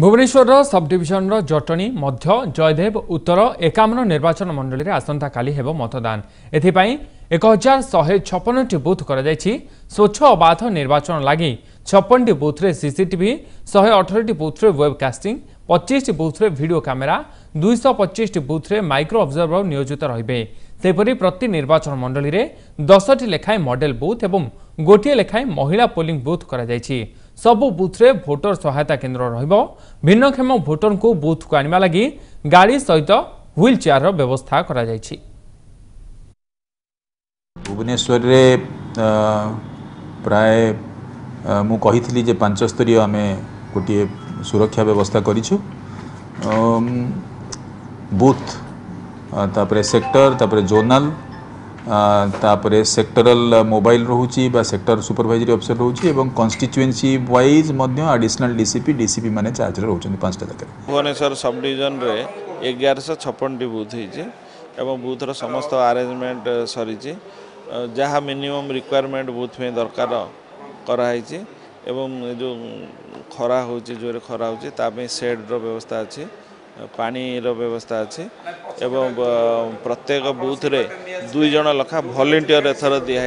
Bhubaneswar sub division Jatni मध्य जयदेव उत्तर 51 निर्वाचन मंडल में आसंता काली हेबो मतदान एथिपाई 1156 बूथ कर स्वच्छ अबाध निर्वाचन लगी 56 बूथ रे सीसीटीवी 118 बूथ रे वेबकास्टिंग 25 बूथ रे वीडियो कैमेरा 225 बूथ रे माइक्रो ऑब्जर्वर नियोजित रहिबे। सेपरि प्रति निर्वाचन मंडली रे 10टी लेखाएं मॉडल बूथ एवं गोटे लेखाएं महिला पोलिंग बूथ करा जायछि। सबु बूथ रे भोटर सहायता केन्द्र रहिबो। भिन्नक्षम भोटर को बूथ को आनिमा लगी गाड़ी सहित व्हील चेयर व्यवस्था करा जायछि। भुवनेश्वर रे प्राय मु कहिथिली जे 5 स्तरीय आमे गोटे सुरक्षा व्यवस्था करिछु। बूथ तापरे सेक्टर तापरे जोनल तापरे सेक्टरल मोबाइल रोची बा सेक्टर सुपरवाइजरी ऑफिसर रोची एवं कॉन्स्टिट्युएंसी वाइज मध्य एडिशनल डीसीपी माने चार्ज रे रोचन 5टा जगह। भुवनेश्वर सब डिवीजन रे 1156 बूथ होईचे एवं बूथ रो समस्त अरेंजमेंट सरीचे जहाँ मिनिमम रिक्वायरमेंट बूथ में दरकार कराई एवं जो खरा होची जोरे खरा होची ताबे शेड रो व्यवस्था अछि पानी रो व्यवस्था अछि एवं प्रत्येक बूथ रे 2 जण लखा वॉलंटियर एथर दिया